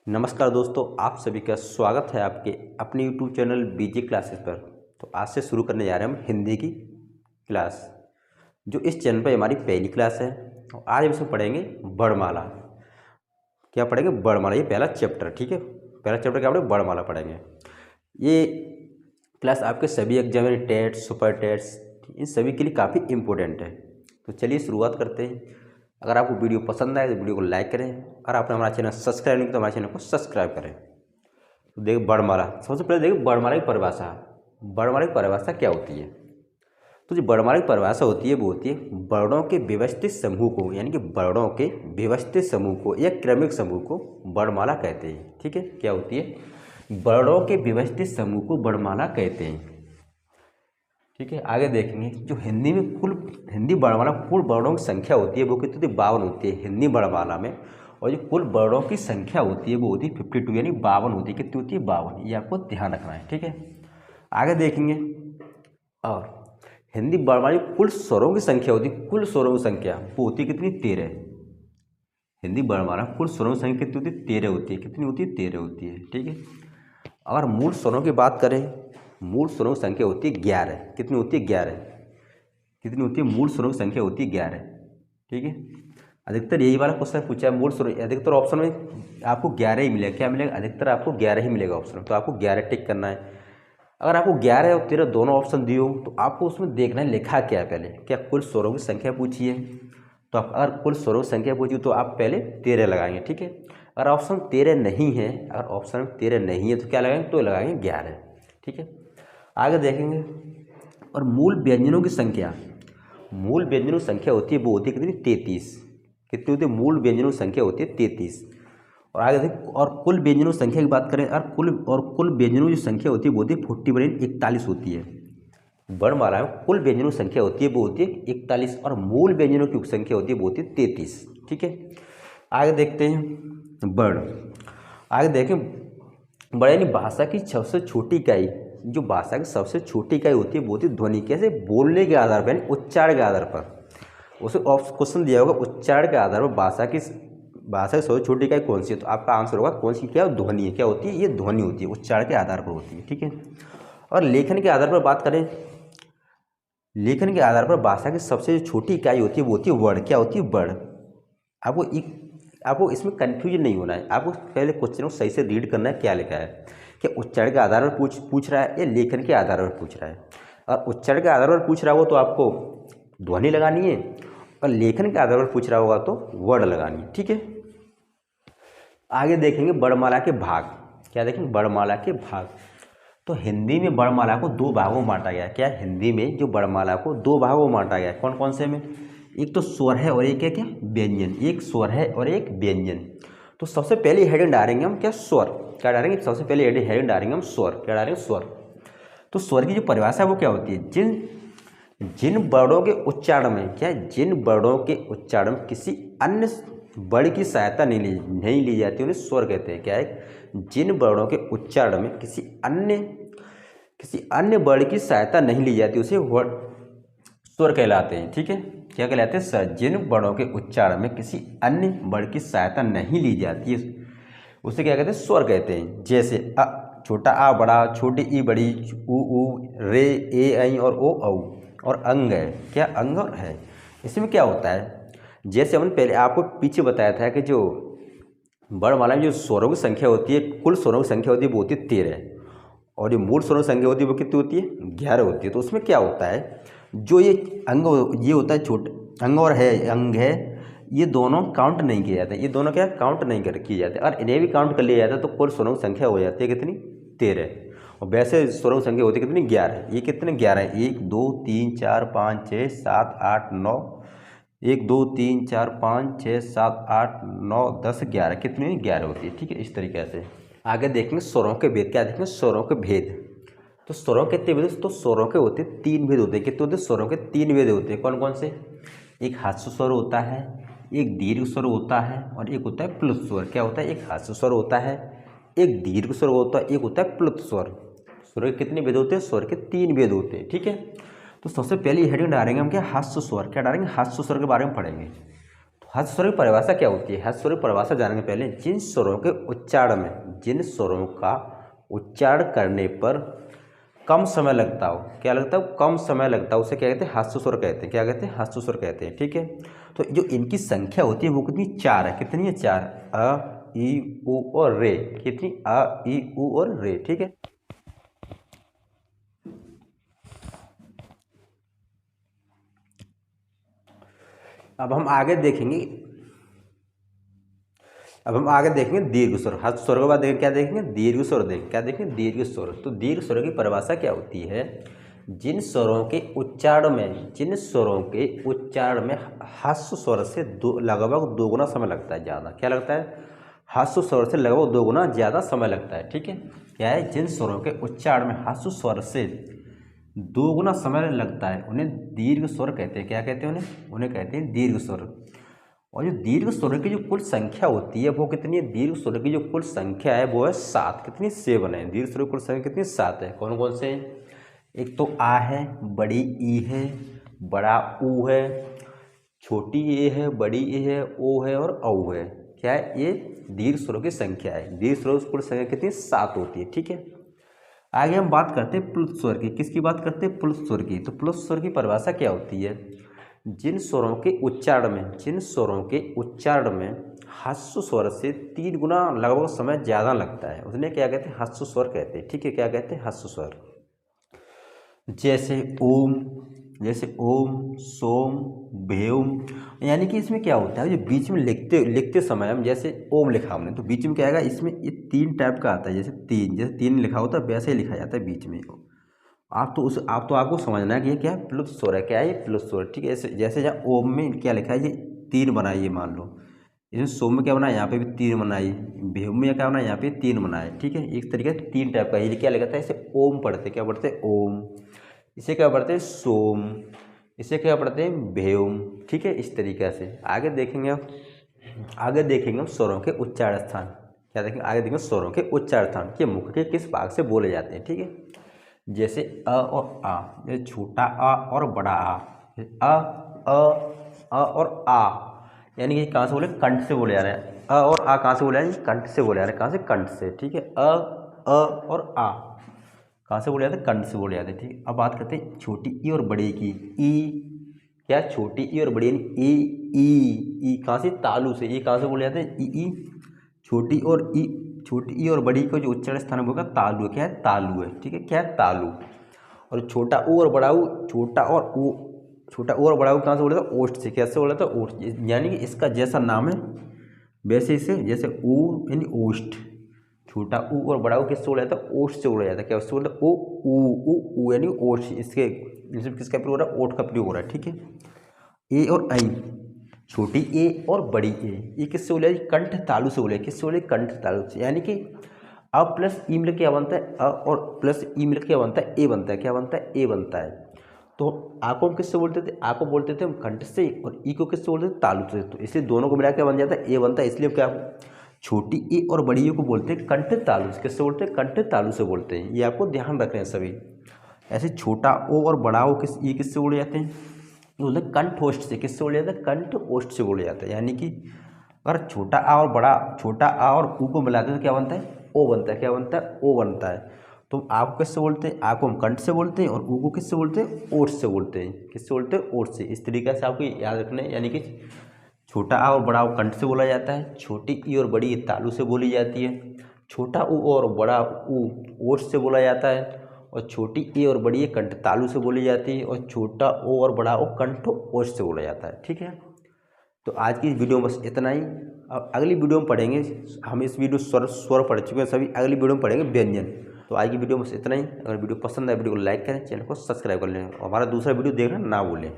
नमस्कार दोस्तों, आप सभी का स्वागत है आपके अपने यूट्यूब चैनल बीजे क्लासेस पर। तो आज से शुरू करने जा रहे हैं हम हिंदी की क्लास, जो इस चैनल पर हमारी पहली क्लास है। और आज हम इसमें पढ़ेंगे वर्णमाला। क्या पढ़ेंगे? वर्णमाला। ये पहला चैप्टर, ठीक है। पहला चैप्टर क्या पढ़ेंगे? वर्णमाला पढ़ेंगे। ये क्लास आपके सभी एग्जाम यानी टेट, सुपर टेट्स, इन सभी के लिए काफ़ी इम्पोर्टेंट है। तो चलिए शुरुआत करते हैं। अगर आपको वीडियो पसंद आए तो वीडियो को लाइक करें, और आपने हमारा चैनल सब्सक्राइब नहीं किया तो हमारे चैनल को सब्सक्राइब करें। तो देखिए वर्णमाला, सबसे पहले देखिए वर्णमाला की परिभाषा। वर्णमाला की परिभाषा क्या होती है? तो जो वर्णमाला की परिभाषा होती है वो होती है वर्णों के व्यवस्थित समूह को, यानी कि वर्णों के व्यवस्थित समूह को या क्रमिक समूह को वर्णमाला कहते हैं। ठीक है, क्या होती है? वर्णों के व्यवस्थित समूह को वर्णमाला कहते हैं। ठीक है, आगे देखेंगे। जो हिंदी में हिंदी वर्णमाला कुल वर्णों की संख्या होती है वो कितनी होती है? 52 होती है हिंदी वर्णमाला में। और जो कुल वर्णों की संख्या होती है वो होती है 52, यानी 52 होती है। कितनी होती है? 52। ये आपको ध्यान रखना है। ठीक है, आगे देखेंगे। और हिंदी वर्णमाला में कुल स्वरों की संख्या होती है, कुल स्वरों की संख्या वो होती है कितनी? 13। हिंदी वर्णमाला कुल स्वरों की संख्या कितनी होती है? 13 होती है। कितनी होती है? 13 होती है। ठीक है, अगर मूल स्वरों की बात करें, मूल स्वरों की संख्या होती है 11। कितनी होती है? 11। कितनी होती है? मूल स्वरों की संख्या होती है 11। ठीक है, अधिकतर यही वाला क्वेश्चन पूछा है। मूल स्वर अधिकतर ऑप्शन में आपको 11 ही मिलेगा। क्या मिलेगा? अधिकतर आपको 11 ही मिलेगा ऑप्शन में। तो आपको 11 टिक करना है। अगर आपको 11 और 13 दोनों ऑप्शन दिए हो तो आपको उसमें देखना है लिखा क्या है पहले। क्या कुल स्वरों की संख्या पूछी है? तो आप अगर कुल स्वरों की संख्या पूछी तो आप पहले 13 लगाएंगे। ठीक है, अगर ऑप्शन 13 नहीं है, अगर ऑप्शन 13 नहीं है तो क्या लगाएंगे? तो लगाएंगे 11। ठीक है, आगे देखेंगे। और मूल व्यंजनों की संख्या, मूल व्यंजनों की संख्या होती है वो होती है कितनी? 33। कितनी होती है? मूल व्यंजनों की संख्या होती है 33। और आगे देखिए, और कुल व्यंजनों की संख्या की बात करें, और कुल व्यंजनों की संख्या होती है वो होती है 41 होती है। वर्णमाला में कुल व्यंजनों की संख्या होती है वो होती है 41, और मूल व्यंजनों की संख्या होती है वो होती है 33। ठीक है, आगे देखते हैं वर्ण। आगे देखें, बड़े यानी भाषा की सबसे छोटी इकाई, जो भाषा की सबसे छोटी इकाई होती है वो होती है ध्वनि। कैसे? बोलने के आधार पर, यानी उच्चारण के आधार पर। उसे क्वेश्चन दिया होगा उच्चारण के आधार पर भाषा की सबसे छोटी इकाई कौन सी है, तो आपका आंसर होगा कौन सी? क्या? ध्वनि है। क्या होती है? ये ध्वनि होती है, उच्चारण के आधार पर होती है। ठीक है, और लेखन के आधार पर बात करें, लेखन के आधार पर भाषा की सबसे छोटी इकाई होती है वो होती है वर्ण। क्या होती है? वर्ण। आपको इसमें कन्फ्यूजन नहीं होना है। आपको पहले क्वेश्चन को सही से रीड करना है, क्या लिखा है। क्या उच्चारण के आधार पर पूछ रहा है या लेखन के आधार पर पूछ रहा है? और उच्चारण के आधार पर पूछ रहा हो तो आपको ध्वनि लगानी है, और लेखन के आधार पर पूछ रहा होगा तो वर्ण लगानी है। ठीक है, आगे देखेंगे वर्णमाला के भाग। क्या देखेंगे? वर्णमाला के भाग। तो हिंदी में वर्णमाला को दो भागों में बांटा गया है। क्या? हिंदी में जो वर्णमाला को दो भागों में बांटा गया है। कौन कौन से में? एक तो स्वर है और एक है क्या? व्यंजन। एक स्वर है और एक व्यंजन। तो सबसे पहले हेडिंग डालेंगे हम क्या? स्वर। क्या डालेंगे? सबसे पहले हेडिंग डालेंगे हम स्वर। क्या डालेंगे? स्वर। तो स्वर की जो परिभाषा है वो क्या होती है? जिन वर्णों के उच्चारण में, क्या है? जिन वर्णों के उच्चारण में किसी अन्य वर्ण की सहायता नहीं ली जाती उन्हें स्वर कहते हैं। क्या है? जिन वर्णों के उच्चारण में किसी अन्य वर्ण की सहायता नहीं ली जाती उसे स्वर कहलाते हैं। ठीक है, क्या कहलाते हैं? सर, जिन वर्णों के उच्चारण में किसी अन्य वर्ण की सहायता नहीं ली जाती है उसे क्या कहते हैं? स्वर कहते हैं। जैसे अ, छोटा आ बड़ा, छोटी ई बड़ी, उ रे ए ऐ और ओ औ, और अंग है। क्या? अंग और है। इसमें क्या होता है? जैसे हमने पहले आपको पीछे बताया था कि जो वर्णमाला में जो स्वरों की संख्या होती है, कुल स्वरों की संख्या होती है वो होती है 13, और जो मूल स्वरों की संख्या होती है वो कितनी होती है? 11 होती है। तो उसमें क्या होता है? जो ये अंग, ये होता है छोटे अंग और है, अंग है, ये दोनों काउंट नहीं किए जाते। ये दोनों क्या? काउंट नहीं किए जाते। और इन्हें भी काउंट कर लिया जाता है तो कुल स्वरों की संख्या हो जाती है कितनी? 13। और वैसे स्वरों की संख्या होती है कितनी? 11। ये कितने? 11 है। 1 2 3 4 5 6 7 8 9, 1 2 3 4 5 6 7 8 9 10 11। कितनी? 11 होती है। ठीक है, इस तरीके से आगे देखेंगे स्वरों के भेद। क्या देखेंगे? स्वरों के भेद। तो स्वरों के कितने भेद? तो स्वरों के होते 3 भेद होते हैं। कितने होते हैं? स्वरों के 3 भेद होते हैं। कौन कौन से? एक हास्य स्वर होता है, एक दीर्घ स्वर होता है, और एक होता है प्लुत स्वर। क्या होता है? एक हास्य स्वर होता है, एक दीर्घ स्वर होता है, एक होता है प्लुत स्वर। स्वर के कितने भेद होते हैं? स्वर के 3 भेद होते हैं। ठीक है, तो सबसे पहले हेडिंग डालेंगे हम क्या? हास्य स्वर। क्या डालेंगे? हास्य स्वर के बारे में पढ़ेंगे। तो हस्त स्वर की परिभाषा क्या होती है? हस्त स्वर की परिभाषा जानने के पहले जिन स्वरों के उच्चारण में, जिन स्वरों का उच्चारण करने पर कम समय लगता हो, क्या लगता है? कम समय लगता है, उसे क्या कहते हैं? हस्त स्वर कहते हैं। क्या कहते हैं? हस्त स्वर कहते हैं। ठीक है, तो जो इनकी संख्या होती है वो कितनी? 4 है। कितनी है? 4। अ, ई, उ और रे। कितनी? अ, ई, उ और रे। ठीक है, अब हम आगे देखेंगे, अब हम आगे देखेंगे दीर्घ स्वर। हस्त स्वर के बाद देखेंगे क्या देखेंगे? दीर्घ स्वर। देखेंगे क्या देखेंगे? दीर्घ स्वर। तो दीर्घ स्वर की परिभाषा क्या होती है? जिन स्वरों के उच्चारण में, जिन स्वरों के उच्चारण में हस्त स्वर से लगभग दोगुना समय लगता है, ज़्यादा। क्या लगता है? हस्त स्वर से लगभग दोगुना ज़्यादा समय लगता है। ठीक है, क्या है? जिन स्वरों के उच्चारण में हस्त स्वर से दोगुना समय लगता है उन्हें दीर्घ स्वर कहते हैं। क्या कहते हैं उन्हें? उन्हें कहते हैं दीर्घ स्वर। और जो दीर्घ स्वरों की जो कुल संख्या होती है वो कितनी है? दीर्घ स्वरों की जो कुल संख्या है वो है 7। कितनी? 7 है। दीर्घ स्वरों की कुल संख्या कितनी? 7 है। कौन कौन से? एक तो आ है, बड़ी ई है, बड़ा ऊ है, छोटी ए है, बड़ी ए है, ओ है और औ है। क्या है? ये दीर्घ स्वरों की संख्या है। दीर्घ स्वरों की कुल संख्या कितनी? 7 होती है। ठीक है, आगे हम बात करते हैं प्लुत स्वर की। किसकी बात करते हैं? प्लुत स्वर की। तो प्लुत स्वर की परिभाषा क्या होती है? जिन स्वरों के उच्चारण में, जिन स्वरों के उच्चारण में हस्त स्वर से 3 गुना लगभग समय ज़्यादा लगता है उसने क्या कहते हैं? हस्त स्वर कहते हैं। ठीक है, क्या कहते हैं? हस्त स्वर। जैसे ओम, जैसे ओम, सोम, भेम। यानी कि इसमें क्या होता है? जो बीच में लिखते समय हम, जैसे ओम लिखा हमने तो बीच में क्या आएगा? इसमें ये 3 टाइप का आता है। जैसे तीन लिखा होता है वैसे ही लिखा जाता है बीच में। आप तो आपको समझना है कि ये क्या है? प्लुत स्वर है। क्या है ये? प्लुत स्वर। ठीक है, जैसे जहाँ ओम में क्या लिखा है? ये 3 बना है, ये मान लो। इसमें सोम में क्या बना है? यहाँ पे भी 3 बना है। भेम में क्या बना है? यहाँ पे 3 बना है। ठीक है, एक तरीके से 3 टाइप का। ये क्या लिखा था? इसे ओम पढ़ते। क्या पढ़ते? ओम। इसे क्या पढ़ते हैं? सोम। इसे क्या पढ़ते हैं? भेम। ठीक है, इस तरीके से आगे देखेंगे हम स्वरों के उच्चारण स्थान। क्या देखेंगे? आगे देखेंगे स्वरों के उच्चारण स्थान कि मुख के किस भाग से बोले जाते हैं। ठीक है, जैसे अ और आ, जैसे छोटा आ और बड़ा आ। और आ, यानी कि कहाँ से बोले? कंठ से बोले जा रहे हैं। अ और आ कहाँ से बोले जा रहे हैं? कंठ से बोले जा रहे हैं। कहाँ से? कंठ से। ठीक है, अ और आ कहाँ से बोले जाते हैं? कंठ से बोले जाते हैं। ठीक है, अब बात करते हैं छोटी ई और बड़ी की। ई, क्या? छोटी ई और बड़ी ई। ई कहाँ से? तालु से। ई कहाँ से बोले जाते हैं? ई। छोटी ई और बड़ी को जो उच्चारण स्थान होगा तालु है। क्या है? तालु है। ठीक है, क्या है? तालु। और छोटा ऊ और बड़ा ऊ, छोटा ऊ और बड़ा ऊ कहाँ से बोला था? ओष्ठ से। कैसे बोला था? ओष्ठ। यानी कि इसका जैसा नाम है वैसे इसे, जैसे ऊ यानी ओष्ठ, छोटा ऊ और बड़ा ऊ किससे बोला जाता है? ओष्ठ से बोला जाता है। क्या उससे बोलता है? ओ ऊ यानी ओष्ठ। इसके किसका प्रयोग हो रहा है? ओठ का प्रयोग हो रहा है। ठीक है, ए और आई, छोटी ए और बड़ी ए, ये किससे बोले? कंठ तालु से बोले। किससे बोले? कंठ तालु से। यानी कि अ प्लस ई मिलकर क्या बनता है? अ और प्लस ई मिलकर क्या बनता है? ए बनता है। क्या बनता है? ए बनता है। तो आ को हम किससे बोलते थे? आ को बोलते थे हम कंठ से, और ई को किससे बोलते थे? तालु से। तो इसलिए दोनों को मिला क्या बन जाता है? ए बनता है। इसलिए क्या छोटी ए और बड़ी ए को बोलते हैं कंठ तालु से। किससे बोलते हैं? कंठ तालु से बोलते हैं। ये आपको ध्यान रखना है सभी। ऐसे छोटा ओ और बड़ा ओ ये किससे बोले जाते हैं? बोलते हैं कंठोष्ठ से। किससे बोले जाता है? कंठ ओष्ठ से बोले जाता है। यानी कि अगर छोटा आ और ऊ को मिलाते हैं तो क्या बनता है? ओ बनता है। क्या बनता है? ओ बनता है। तो आ को किससे बोलते हैं? आ को हम कंठ से बोलते हैं और ऊ को किससे बोलते हैं? ओठ से बोलते हैं। किससे बोलते हैं? ओठ से। इस तरीके से आपको याद रखना है। यानी कि छोटा आ और बड़ा ऊ कंठ से बोला जाता है, छोटी ई और बड़ी ई तालु से बोली जाती है, छोटा ऊ और बड़ा ऊ ओठ से बोला जाता है, और छोटी ए और बड़ी ए कंठ तालु से बोली जाती है, और छोटा ओ और बड़ा ओ कंठ ओष्ठ से बोला जाता है। ठीक है, तो आज की इस वीडियो में बस इतना ही। अब अगली वीडियो में पढ़ेंगे, हम इस वीडियो स्वर पढ़ चुके हैं सभी, अगली वीडियो में पढ़ेंगे व्यंजन। तो आज की वीडियो में बस इतना ही। अगर वीडियो पसंद आए वीडियो को लाइक करें, चैनल को सब्सक्राइब कर लें, और हमारा दूसरा वीडियो देखना ना भूलें।